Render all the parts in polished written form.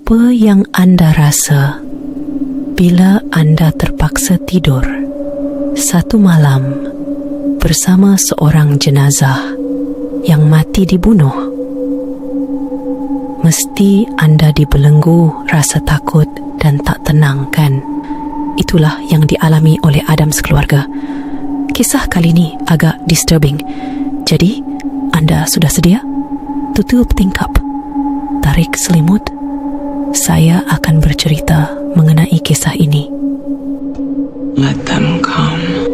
Apa yang anda rasa bila anda terpaksa tidur satu malam bersama seorang jenazah yang mati dibunuh? Mesti anda dibelenggu rasa takut dan tak tenang, kan? Itulah yang dialami oleh Adam sekeluarga. Kisah kali ini agak disturbing. Jadi, anda sudah sedia? Tutup tingkap, tarik selimut. Saya akan bercerita mengenai kisah ini. Let them come.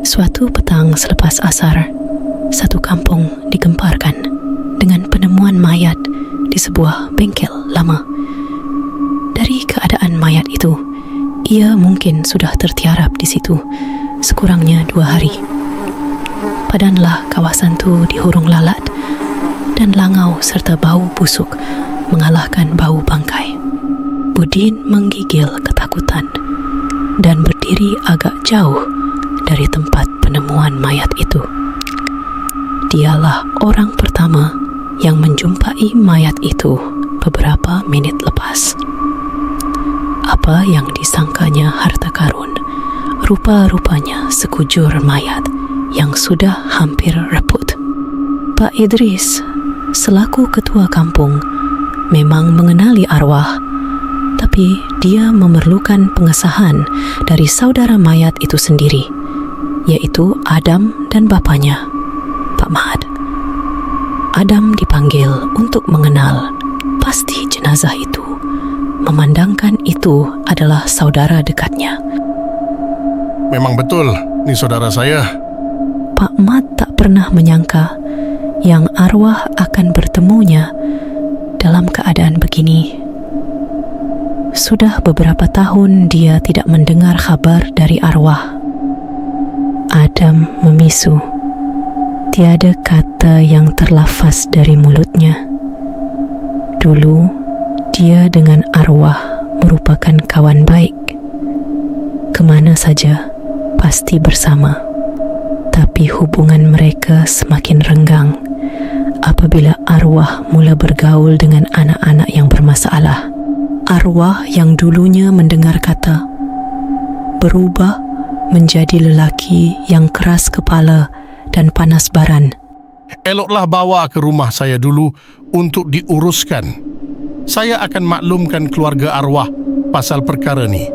Suatu petang selepas asar, satu kampung digemparkan dengan penemuan mayat di sebuah bengkel lama. Dari keadaan mayat itu, ia mungkin sudah tertiarap di situ sekurangnya 2 hari. Padanlah kawasan itu dihurung lalat dan langau serta bau busuk mengalahkan bau bangkai. Udin menggigil ketakutan dan berdiri agak jauh dari tempat penemuan mayat itu. Dialah orang pertama yang menjumpai mayat itu beberapa menit lepas. Apa yang disangkanya harta karun, rupa-rupanya sekujur mayat yang sudah hampir reput. Pak Idris, selaku ketua kampung, memang mengenali arwah, tapi dia memerlukan pengesahan dari saudara mayat itu sendiri, yaitu Adam dan bapaknya, Pak Mahat. Adam dipanggil untuk mengenal pasti jenazah itu, memandangkan itu adalah saudara dekatnya. Memang betul, ni saudara saya. Pak Mat tak pernah menyangka yang arwah akan bertemunya dalam keadaan begini. Sudah beberapa tahun dia tidak mendengar kabar dari arwah. Adam memisu. Tiada kata yang terlafaz dari mulutnya. Dulu, dia dengan arwah merupakan kawan baik. Kemana saja, pasti bersama. Tapi hubungan mereka semakin renggang apabila arwah mula bergaul dengan anak-anak yang bermasalah. Arwah yang dulunya mendengar kata berubah menjadi lelaki yang keras kepala dan panas baran. Eloklah bawa ke rumah saya dulu untuk diuruskan. Saya akan maklumkan keluarga arwah pasal perkara ni.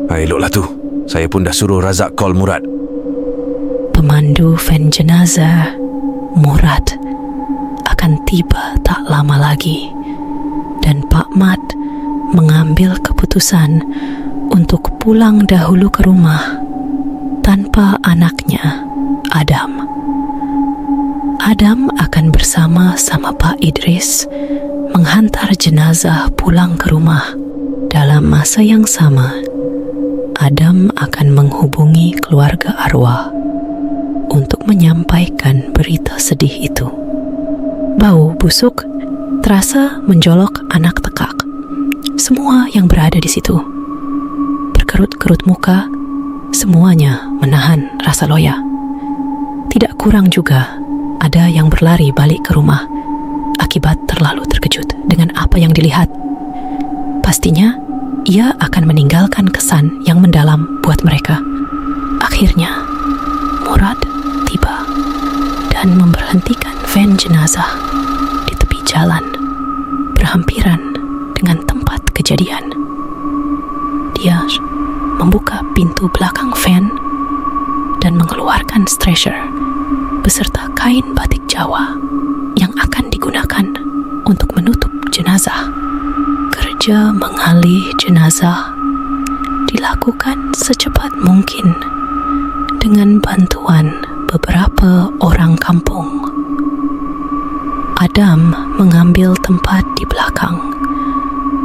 Eloklah tu. Saya pun dah suruh Razak call Murad. Pemandu van jenazah, Murad, akan tiba tak lama lagi. Dan Pak Mat mengambil keputusan untuk pulang dahulu ke rumah tanpa anaknya, Adam. Adam akan bersama-sama Pak Idris menghantar jenazah pulang ke rumah. Dalam masa yang sama, Adam akan menghubungi keluarga arwah untuk menyampaikan berita sedih itu. Bau busuk terasa menjolok anak tekak. Semua yang berada di situ berkerut-kerut muka, semuanya menahan rasa loya. Tidak kurang juga ada yang berlari balik ke rumah akibat terlalu terkejut dengan apa yang dilihat. Pastinya ia akan meninggalkan kesan yang mendalam buat mereka. Akhirnya Murad tiba dan memberhentikan van jenazah di tepi jalan berhampiran dengan tempat kejadian. Dia membuka pintu belakang van dan mengeluarkan stretcher beserta kain batik Jawa yang akan digunakan untuk menutup jenazah. Kerja mengalih jenazah dilakukan secepat mungkin dengan bantuan beberapa orang kampung. Adam mengambil tempat di belakang,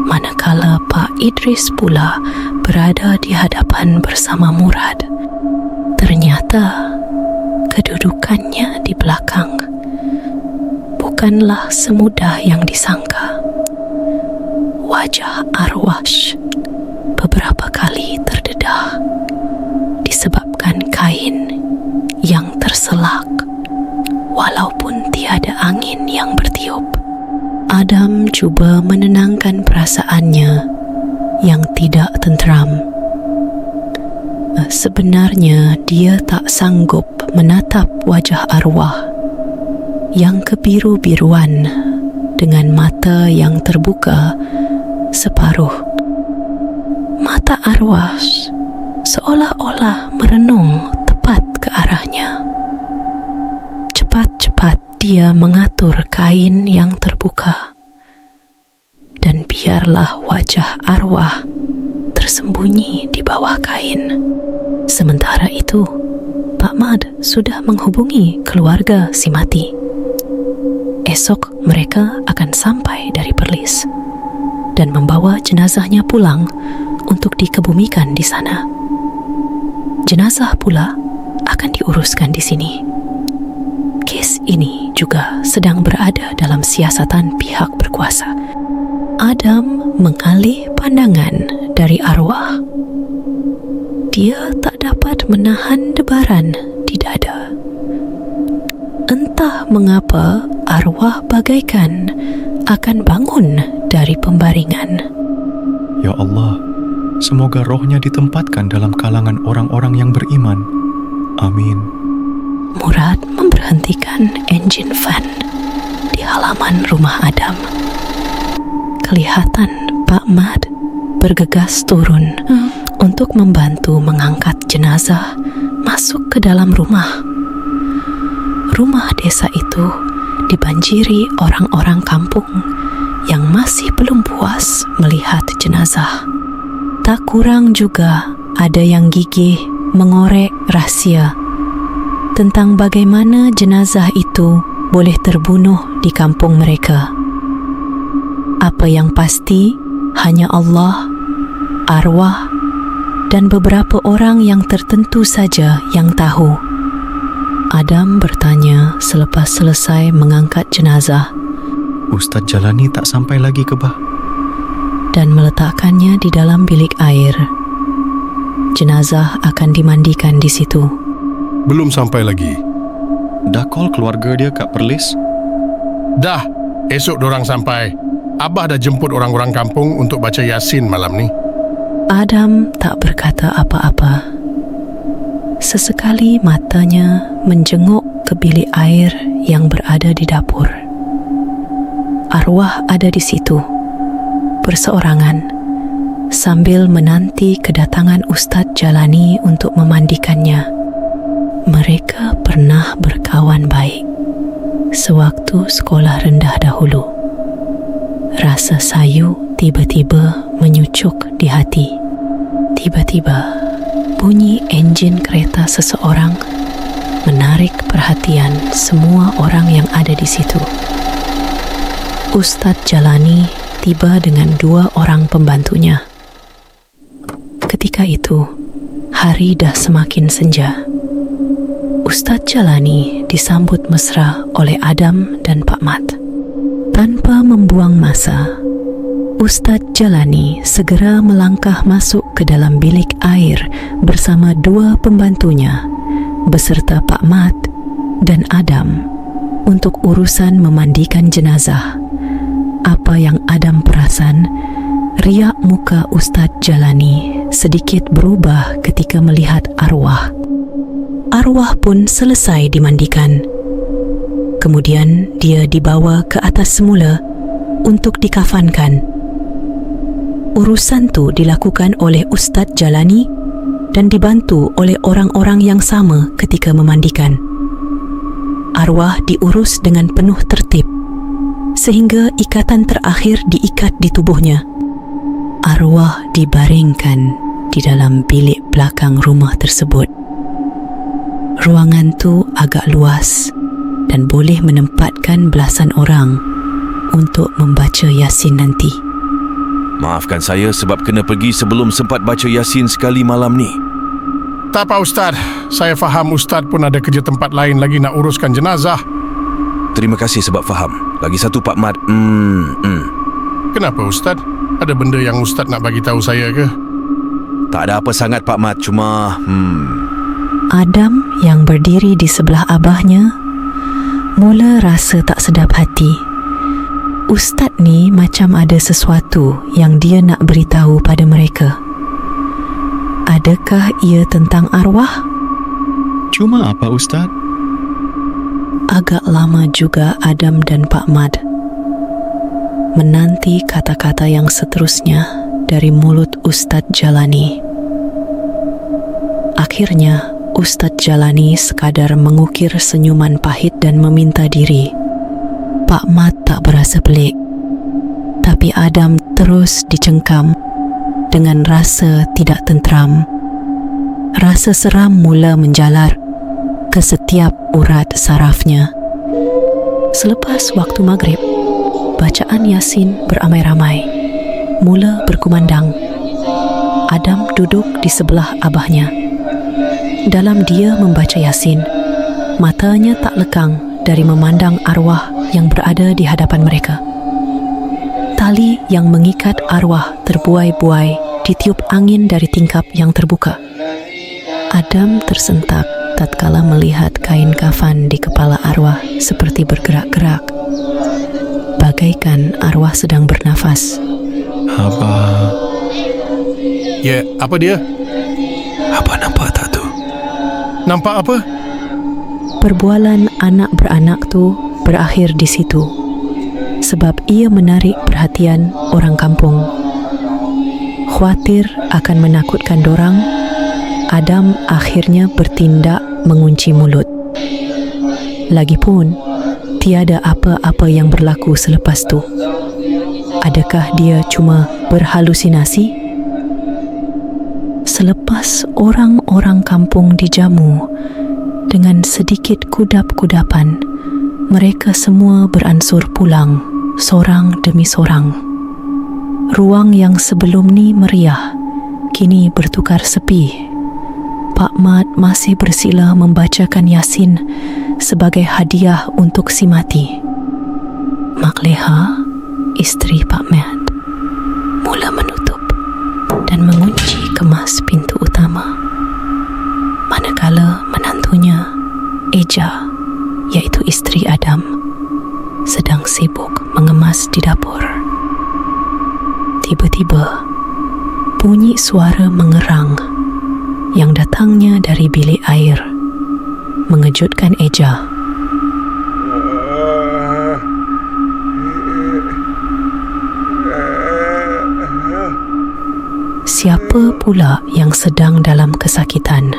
manakala Pak Idris pula berada di hadapan bersama Murad. Ternyata kedudukannya di belakang bukanlah semudah yang disangka. Wajah arwah beberapa kali terdedah disebabkan kain yang tersangkut berselak walaupun tiada angin yang bertiup. Adam cuba menenangkan perasaannya yang tidak tenteram. Sebenarnya dia tak sanggup menatap wajah arwah yang kebiru-biruan dengan mata yang terbuka separuh. Mata arwah seolah-olah merenung tepat ke arahnya. Cepat-cepat dia mengatur kain yang terbuka, dan biarlah wajah arwah tersembunyi di bawah kain. Sementara itu, Pak Mad sudah menghubungi keluarga si mati. Esok mereka akan sampai dari Perlis dan membawa jenazahnya pulang untuk dikebumikan di sana. Jenazah pula akan diuruskan di sini. Kes ini juga sedang berada dalam siasatan pihak berkuasa. Adam mengalih pandangan dari arwah. Dia tak dapat menahan debaran di dada. Entah mengapa arwah bagaikan akan bangun dari pembaringan. Ya Allah, semoga rohnya ditempatkan dalam kalangan orang-orang yang beriman. Amin. Murad memberhentikan enjin fan di halaman rumah Adam. Kelihatan Pak Mad bergegas turun untuk membantu mengangkat jenazah masuk ke dalam rumah. Rumah desa itu dibanjiri orang-orang kampung yang masih belum puas melihat jenazah. Tak kurang juga ada yang gigih mengorek rahsia tentang bagaimana jenazah itu boleh terbunuh di kampung mereka. Apa yang pasti, hanya Allah, arwah, dan beberapa orang yang tertentu saja yang tahu. Adam bertanya selepas selesai mengangkat jenazah. Ustaz Jalani tak sampai lagi ke bah? Dan meletakkannya di dalam bilik air. Jenazah akan dimandikan di situ. Belum sampai lagi. Dah call keluarga dia kat Perlis? Dah, esok dorang sampai. Abah dah jemput orang-orang kampung untuk baca Yasin malam ni. Adam tak berkata apa-apa. Sesekali matanya menjenguk ke bilik air yang berada di dapur. Arwah ada di situ, berseorangan, sambil menanti kedatangan Ustaz Jalani untuk memandikannya. Mereka pernah berkawan baik sewaktu sekolah rendah dahulu. Rasa sayu tiba-tiba menyucuk di hati. Tiba-tiba, bunyi enjin kereta seseorang menarik perhatian semua orang yang ada di situ. Ustaz Jalani tiba dengan 2 orang pembantunya. Ketika itu, hari dah semakin senja. Ustaz Jalani disambut mesra oleh Adam dan Pak Mat. Tanpa membuang masa, Ustaz Jalani segera melangkah masuk ke dalam bilik air bersama 2 pembantunya beserta Pak Mat dan Adam untuk urusan memandikan jenazah. Apa yang Adam perasan, riak muka Ustaz Jalani sedikit berubah ketika melihat arwah. Arwah pun selesai dimandikan. Kemudian dia dibawa ke atas semula untuk dikafankan. Urusan tu dilakukan oleh Ustaz Jalani dan dibantu oleh orang-orang yang sama ketika memandikan. Arwah diurus dengan penuh tertib sehingga ikatan terakhir diikat di tubuhnya. Arwah dibaringkan di dalam bilik belakang rumah tersebut. Ruangan tu agak luas dan boleh menempatkan belasan orang untuk membaca Yasin nanti. Maafkan saya sebab kena pergi sebelum sempat baca Yasin sekali malam ni. Tak apa Ustaz, saya faham Ustaz pun ada kerja tempat lain lagi nak uruskan jenazah. Terima kasih sebab faham. Lagi satu Pak Mat. Kenapa Ustaz? Ada benda yang Ustaz nak bagi tahu saya ke? Tak ada apa sangat Pak Mat, cuma Adam yang berdiri di sebelah abahnya mula rasa tak sedap hati. Ustaz ni macam ada sesuatu yang dia nak beritahu pada mereka. Adakah ia tentang arwah? Cuma apa, Ustaz? Agak lama juga Adam dan Pak Mad menanti kata-kata yang seterusnya dari mulut Ustaz Jalani. Akhirnya, Ustaz Jalani sekadar mengukir senyuman pahit dan meminta diri. Pak Mat tak berasa pelik, tapi Adam terus dicengkam dengan rasa tidak tenteram. Rasa seram mula menjalar ke setiap urat sarafnya. Selepas waktu maghrib, bacaan Yasin beramai-ramai mula berkumandang. Adam duduk di sebelah abahnya. Dalam dia membaca Yasin, matanya tak lekang dari memandang arwah yang berada di hadapan mereka. Tali yang mengikat arwah terbuai-buai ditiup angin dari tingkap yang terbuka. Adam tersentak tatkala melihat kain kafan di kepala arwah seperti bergerak-gerak, bagaikan arwah sedang bernafas. Abah... Ya, apa dia? Apa nampak tak tu? Nampak apa? Perbualan anak beranak tu berakhir di situ, sebab ia menarik perhatian orang kampung. Khawatir akan menakutkan dorang, Adam akhirnya bertindak mengunci mulut. Lagipun, tiada apa-apa yang berlaku selepas tu. Adakah dia cuma berhalusinasi? Selepas orang-orang kampung dijamu dengan sedikit kudap-kudapan, mereka semua beransur pulang, sorang demi sorang. Ruang yang sebelum ni meriah, kini bertukar sepi. Pak Mat masih bersila membacakan Yasin sebagai hadiah untuk si mati. Mak Leha, isteri Pak Mat, mula menutup dan mengunci kemas pintu utama, manakala menantunya, Eja, iaitu isteri Adam, sedang sibuk mengemas di dapur. Tiba-tiba, bunyi suara mengerang yang datangnya dari bilik air mengejutkan Eja. Siapa pula yang sedang dalam kesakitan?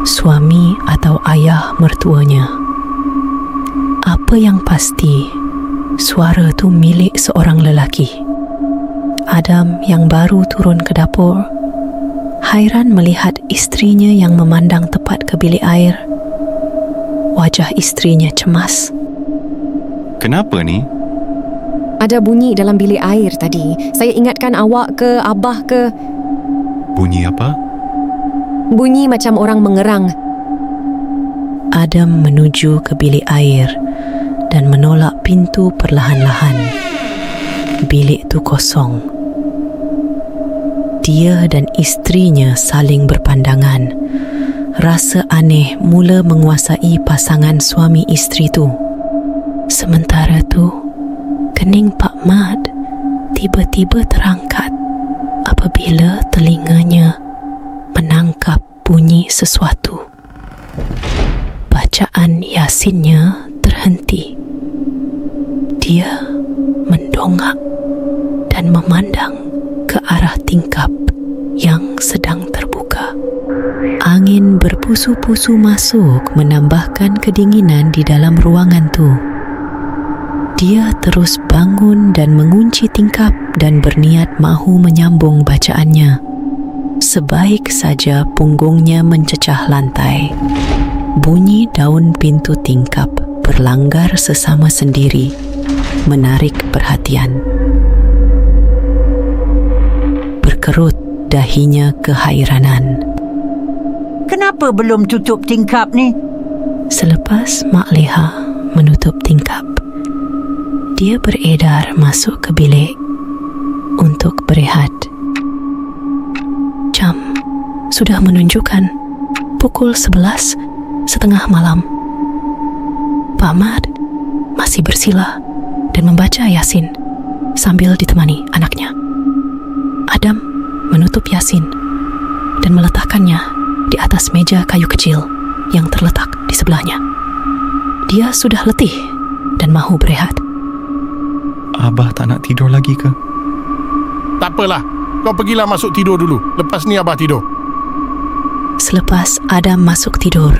Suami atau ayah mertuanya? Apa yang pasti, suara tu milik seorang lelaki. Adam yang baru turun ke dapur, hairan melihat isterinya yang memandang tepat ke bilik air. Wajah isterinya cemas. Kenapa ni? Ada bunyi dalam bilik air tadi. Saya ingatkan awak ke abah ke. Bunyi apa? Bunyi macam orang mengerang. Adam menuju ke bilik air dan menolak pintu perlahan-lahan. Bilik tu kosong. Dia dan isterinya saling berpandangan. Rasa aneh mula menguasai pasangan suami isteri tu. Sementara tu, kening Pak Mat tiba-tiba terangkat apabila telinganya menangkap bunyi sesuatu. Bacaan Yasinnya terhenti. Dia mendongak dan memandang ke arah tingkap yang sedang terbuka. Angin berpusu-pusu masuk menambahkan kedinginan di dalam ruangan tu. Dia terus bangun dan mengunci tingkap dan berniat mahu menyambung bacaannya. Sebaik saja punggungnya mencecah lantai, bunyi daun pintu tingkap berlanggar sesama sendiri, menarik perhatian. Berkerut dahinya kehairanan. Kenapa belum tutup tingkap ni? Selepas Mak Leha menutup tingkap, dia beredar masuk ke bilik untuk berehat. Jam sudah menunjukkan pukul 11:30 malam. Pak Mat masih bersila dan membaca Yasin sambil ditemani anaknya. Adam menutup Yasin dan meletakkannya di atas meja kayu kecil yang terletak di sebelahnya. Dia sudah letih dan mahu berehat. Abah tak nak tidur lagi ke? Tak apalah, kau pergilah masuk tidur dulu. Lepas ni Abah tidur. Selepas Adam masuk tidur,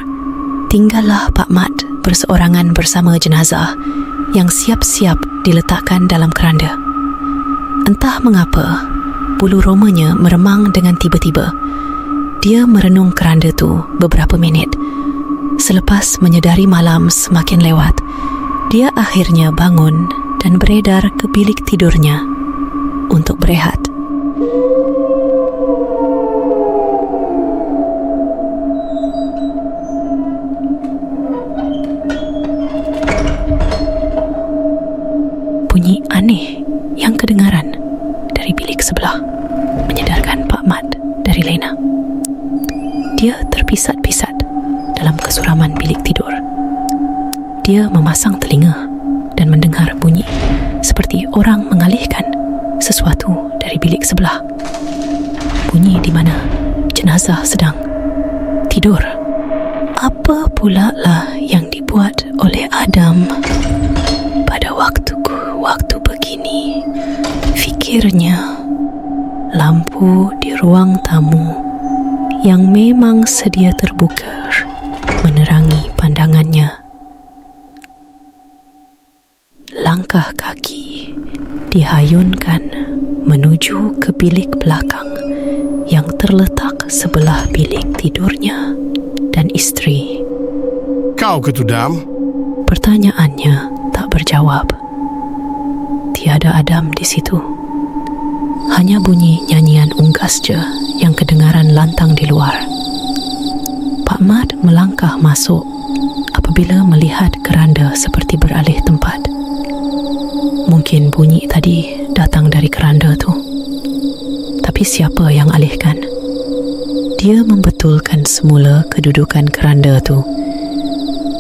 tinggallah Pak Mat berseorangan bersama jenazah yang siap-siap diletakkan dalam keranda. Entah mengapa, bulu romanya meremang dengan tiba-tiba. Dia merenung keranda tu beberapa minit. Selepas menyedari malam semakin lewat, dia akhirnya bangun dan beredar ke bilik tidurnya untuk berehat. Bunyi aneh yang kedengaran dari bilik sebelah menyedarkan Pak Mat dari lena. Dia terpisat-pisat dalam kesuraman bilik tidur. Dia memasang telinga dan mendengar bunyi seperti orang mengalihkan sesuatu dari bilik sebelah. Bunyi di mana jenazah sedang tidur. Apa pula lah yang dibuat oleh Adam pada waktu begini? Fikirnya. Lampu di ruang tamu yang memang sedia terbuka menerangi pandangannya. Langkah kaki dihayunkan menuju ke bilik belakang yang terletak sebelah bilik tidurnya dan isteri. Kau ke tu, Dam? Pertanyaannya tak berjawab. Tiada Adam di situ. Hanya bunyi nyanyian unggas je yang kedengaran lantang di luar. Pak Mat melangkah masuk apabila melihat keranda seperti beralih tempat. Mungkin bunyi tadi datang dari keranda tu. Tapi siapa yang alihkan? Dia membetulkan semula kedudukan keranda tu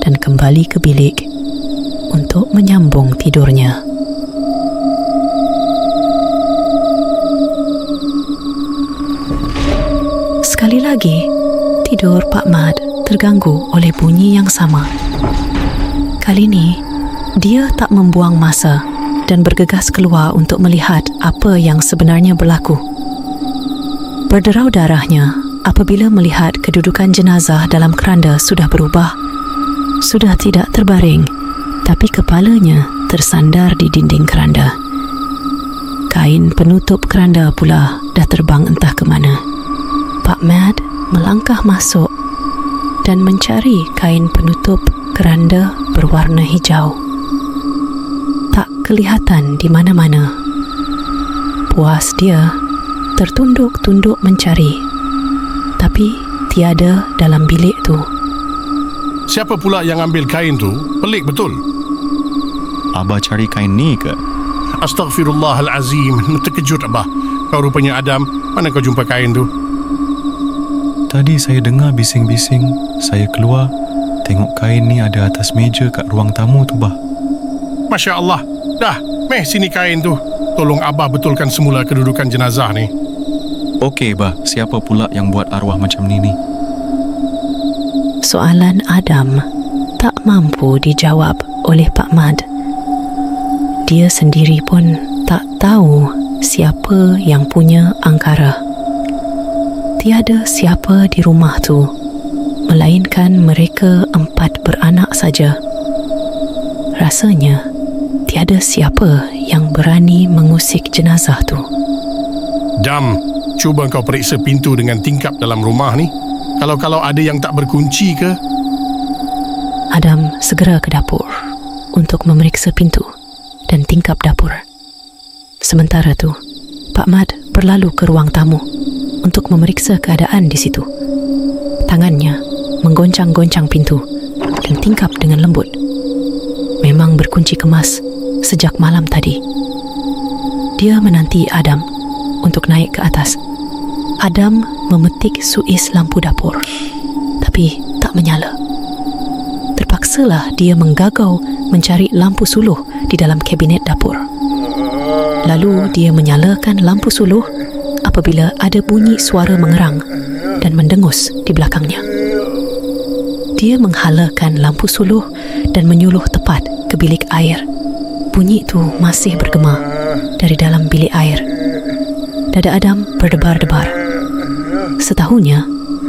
dan kembali ke bilik untuk menyambung tidurnya. Sekali lagi, tidur Pak Mat terganggu oleh bunyi yang sama. Kali ini, dia tak membuang masa dan bergegas keluar untuk melihat apa yang sebenarnya berlaku. Berderau darahnya apabila melihat kedudukan jenazah dalam keranda sudah berubah. Sudah tidak terbaring, tapi kepalanya tersandar di dinding keranda. Kain penutup keranda pula dah terbang entah ke mana. Pak Mat melangkah masuk dan mencari kain penutup keranda berwarna hijau. Tak kelihatan di mana-mana. Puas dia tertunduk-tunduk mencari, tapi tiada dalam bilik tu. Siapa pula yang ambil kain tu? Pelik betul. Abah cari kain ni ke? Astaghfirullahalazim. Terkejut Abah. Kau rupanya Adam. Mana kau jumpa kain tu? Tadi saya dengar bising-bising. Saya keluar, tengok kain ni ada atas meja kat ruang tamu tu, bah. Masya Allah. Dah, meh sini kain tu. Tolong Abah betulkan semula kedudukan jenazah ni. Okey, bah. Siapa pula yang buat arwah macam ni? Soalan Adam tak mampu dijawab oleh Pak Mat. Dia sendiri pun tak tahu siapa yang punya angkara. Tiada siapa di rumah tu, melainkan mereka 4 beranak saja. Rasanya tiada siapa yang berani mengusik jenazah tu. Dam, cuba kau periksa pintu dengan tingkap dalam rumah ni. Kalau ada yang tak berkunci ke? Adam segera ke dapur untuk memeriksa pintu dan tingkap dapur. Sementara tu, Pak Mat berlalu ke ruang tamu untuk memeriksa keadaan di situ. Tangannya menggoncang-goncang pintu dan tingkap dengan lembut. Memang berkunci kemas sejak malam tadi. Dia menanti Adam untuk naik ke atas. Adam memetik suis lampu dapur, Tapi tak menyala. Terpaksalah dia menggagau mencari lampu suluh di dalam kabinet dapur. Lalu dia menyalakan lampu suluh apabila ada bunyi suara mengerang dan mendengus di belakangnya. Dia menghalakan lampu suluh dan menyuluh tepat ke bilik air. Bunyi itu masih bergema dari dalam bilik air. Dada Adam berdebar-debar. Setahunya,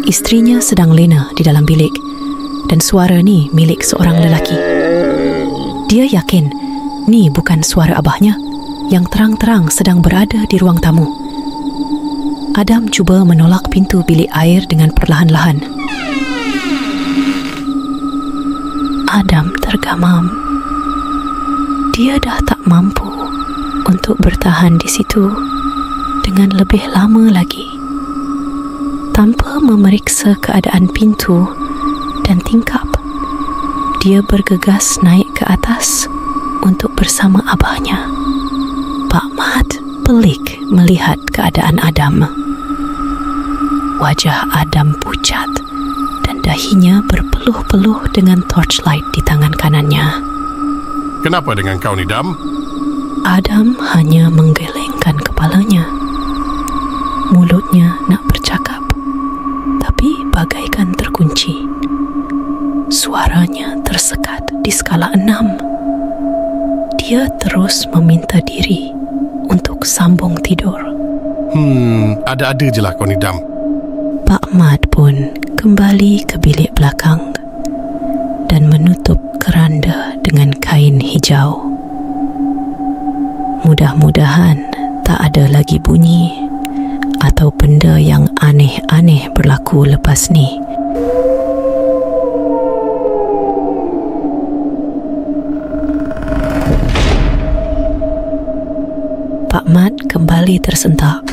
isterinya sedang lena di dalam bilik dan suara ni milik seorang lelaki. Dia yakin ni bukan suara abahnya yang terang-terang sedang berada di ruang tamu. Adam cuba menolak pintu bilik air dengan perlahan-lahan. Adam tergamam. Dia dah tak mampu untuk bertahan di situ dengan lebih lama lagi. Tanpa memeriksa keadaan pintu dan tingkap, dia bergegas naik ke atas untuk bersama abahnya. Pak Mat pelik melihat keadaan Adam. Wajah Adam pucat dan dahinya berpeluh-peluh dengan torchlight di tangan kanannya. Kenapa dengan kau ni, Dam? Adam hanya menggelengkan kepalanya. Mulutnya nak bercakap, tapi bagaikan terkunci. Suaranya tersekat di skala 6. Dia terus meminta diri untuk sambung tidur. Ada-ada je lah kau ni, Dam. Pak Mat pun kembali ke bilik belakang dan menutup keranda dengan kain hijau. Mudah-mudahan tak ada lagi bunyi atau benda yang aneh-aneh berlaku lepas ni. Pak Mat kembali tersentak.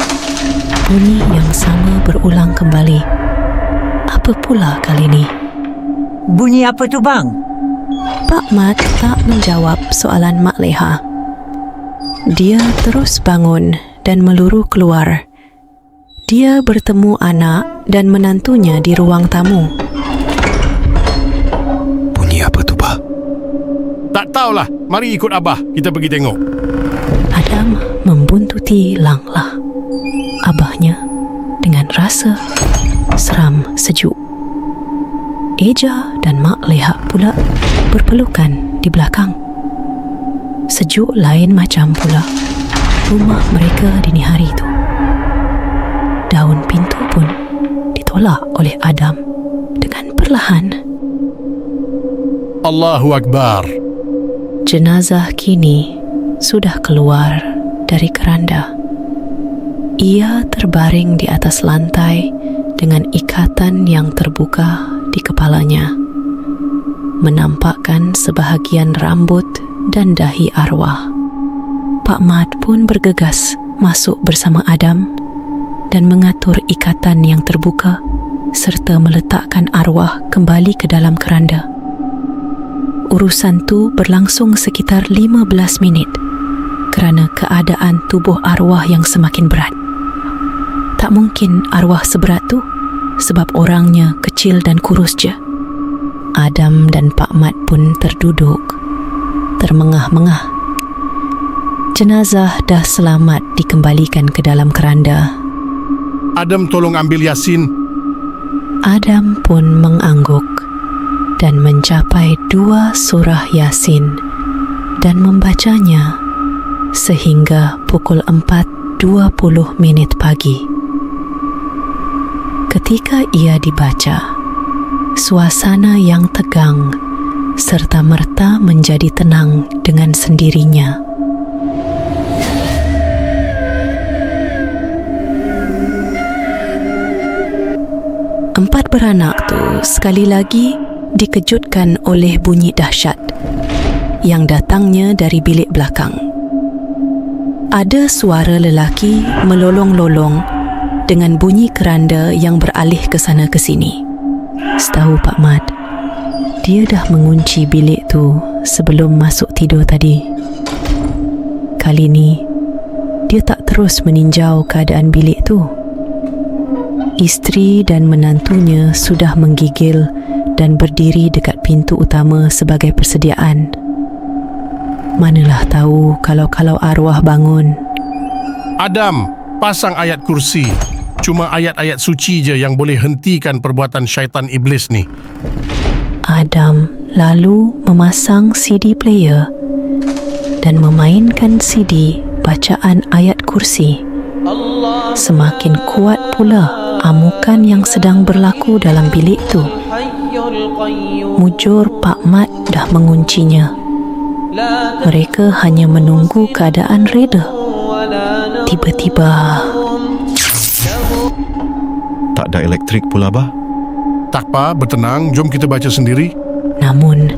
Bunyi yang sama berulang kembali. Apa pula kali ni? Bunyi apa tu, bang? Pak Mat tak menjawab soalan Mak Leha. Dia terus bangun dan meluru keluar. Dia bertemu anak dan menantunya di ruang tamu. Bunyi apa tu, Pak? Tak tahulah. Mari ikut abah. Kita pergi tengok. Adam membuntuti Langlah, abahnya, dengan rasa seram sejuk. Eja dan Mak Leha pula berpelukan di belakang. Sejuk lain macam pula rumah mereka dini hari itu. Daun pintu pun ditolak oleh Adam dengan perlahan. Allahu Akbar. Jenazah kini sudah keluar dari keranda. Ia terbaring di atas lantai dengan ikatan yang terbuka di kepalanya, menampakkan sebahagian rambut dan dahi arwah. Pak Mat pun bergegas masuk bersama Adam dan mengatur ikatan yang terbuka serta meletakkan arwah kembali ke dalam keranda. Urusan tu berlangsung sekitar 15 minit kerana keadaan tubuh arwah yang semakin berat. Tak mungkin arwah seberat tu sebab orangnya kecil dan kurus je. Adam dan Pak Mat pun terduduk, termengah-mengah. Jenazah dah selamat dikembalikan ke dalam keranda. Adam, tolong ambil Yasin. Adam pun mengangguk dan mencapai 2 surah Yasin dan membacanya sehingga pukul 4:20 pagi. Ketika ia dibaca, suasana yang tegang serta merta menjadi tenang dengan sendirinya. Empat beranak tu sekali lagi dikejutkan oleh bunyi dahsyat yang datangnya dari bilik belakang. Ada suara lelaki melolong-lolong dengan bunyi keranda yang beralih ke sana ke sini. Setahu Pak Mat, dia dah mengunci bilik tu sebelum masuk tidur tadi. Kali ni, dia tak terus meninjau keadaan bilik tu. Isteri dan menantunya sudah menggigil dan berdiri dekat pintu utama sebagai persediaan. Manalah tahu kalau arwah bangun. Adam, pasang ayat kursi. Cuma ayat-ayat suci je yang boleh hentikan perbuatan syaitan iblis ni. Adam lalu memasang CD player dan memainkan CD bacaan ayat kursi. Semakin kuat pula amukan yang sedang berlaku dalam bilik tu. Mujur Pak Mat dah menguncinya. Mereka hanya menunggu keadaan reda. Tiba-tiba, Tak ada elektrik pula, Abah. Tak apa, bertenang. Jom kita baca sendiri. namun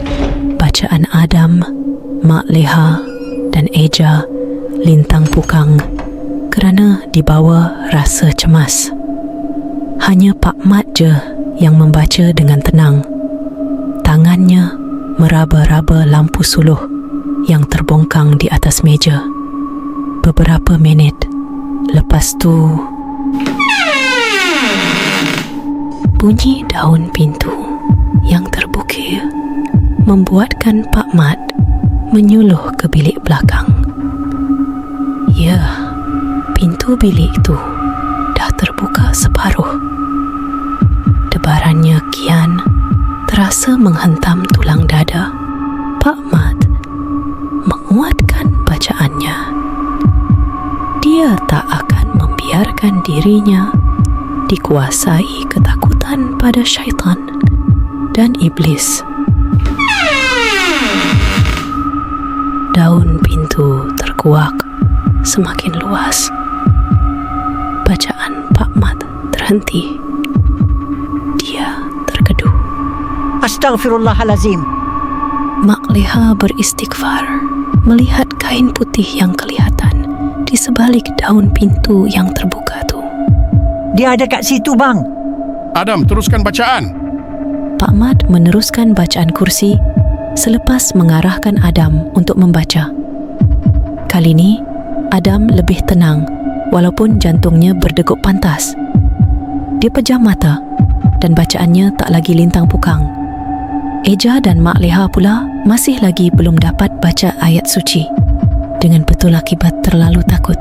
bacaan Adam, Mak Leha dan Eja lintang pukang kerana dibawa rasa cemas. Hanya Pak Mat je yang membaca dengan tenang. Tangannya meraba-raba lampu suluh yang terbongkang di atas meja. Beberapa minit lepas tu, bunyi daun pintu yang terbukir membuatkan Pak Mat menyuluh ke bilik belakang. Ya, pintu bilik itu dah terbuka separuh. Debarannya kian terasa menghentam tulang dada. Pak Mat menguatkan bacaannya. Dia tak akan membiarkan dirinya dikuasai ketakutan pada syaitan dan iblis. Daun pintu terkuak semakin luas. Bacaan Pak Mat terhenti. Dia terkeduh. Astaghfirullahalazim. Mak Leha beristighfar melihat kain putih yang kelihatan di sebalik daun pintu yang terbuka tu. Dia ada kat situ, bang. Adam, teruskan bacaan. Pak Mat meneruskan bacaan kursi selepas mengarahkan Adam untuk membaca. Kali ini, Adam lebih tenang walaupun jantungnya berdegup pantas. Dia pejam mata dan bacaannya tak lagi lintang pukang. Eja dan Mak Leha pula masih lagi belum dapat baca ayat suci. Dengan betul akibat terlalu takut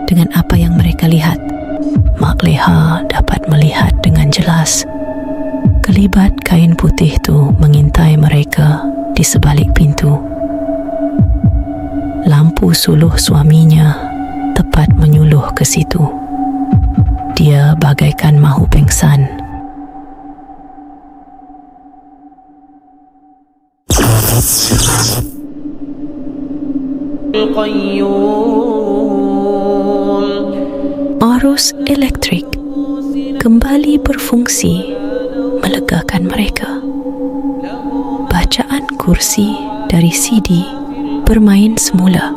dengan apa yang mereka lihat. Mak Leha dapat melihat dengan jelas kelibat kain putih tu mengintai mereka di sebalik pintu. Lampu suluh suaminya tepat menyuluh ke situ. Dia bagaikan mahu pengsan. Arus elektrik kembali berfungsi melegakan mereka. Bacaan kursi dari CD bermain semula.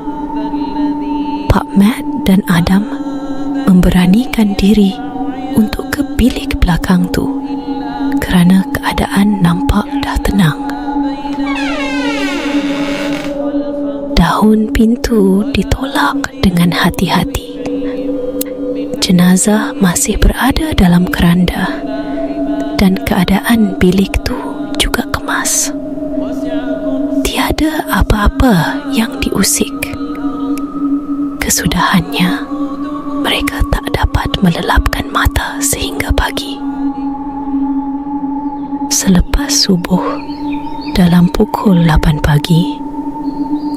Pak Mat dan Adam memberanikan diri untuk ke bilik belakang tu kerana keadaan nampak dah tenang. Daun pintu ditolak dengan hati-hati. Jenazah masih berada dalam keranda dan keadaan bilik tu juga kemas. Tiada apa-apa yang diusik. Kesudahannya, mereka tak dapat melelapkan mata sehingga pagi. Selepas subuh, dalam pukul 8 pagi,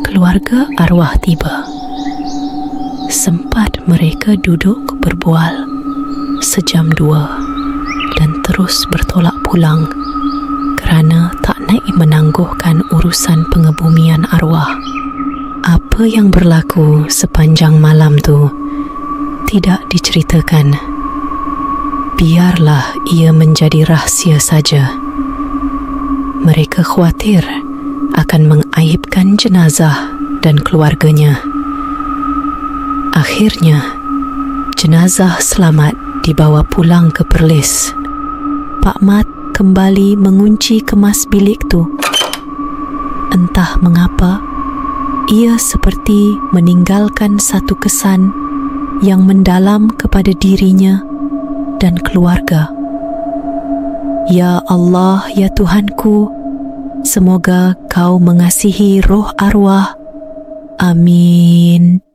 keluarga arwah tiba. Sempat mereka duduk berbual sejam 2 dan terus bertolak pulang kerana tak naik menangguhkan urusan pengebumian arwah. Apa yang berlaku sepanjang malam tu tidak diceritakan. Biarlah ia menjadi rahsia saja. Mereka khawatir akan mengaibkan jenazah dan keluarganya. Akhirnya, jenazah selamat dibawa pulang ke Perlis. Pak Mat kembali mengunci kemas bilik tu. Entah mengapa, ia seperti meninggalkan satu kesan yang mendalam kepada dirinya dan keluarga. Ya Allah, ya Tuhanku, semoga Kau mengasihi roh arwah. Amin.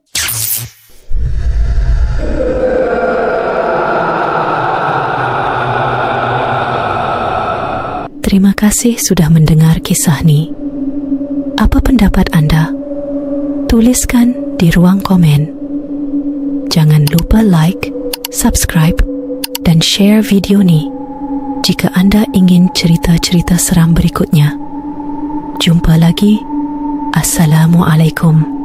Terima kasih sudah mendengar kisah ni. Apa pendapat anda? Tuliskan di ruang komen. Jangan lupa like, subscribe dan share video ni jika anda ingin cerita-cerita seram berikutnya. Jumpa lagi. Assalamualaikum.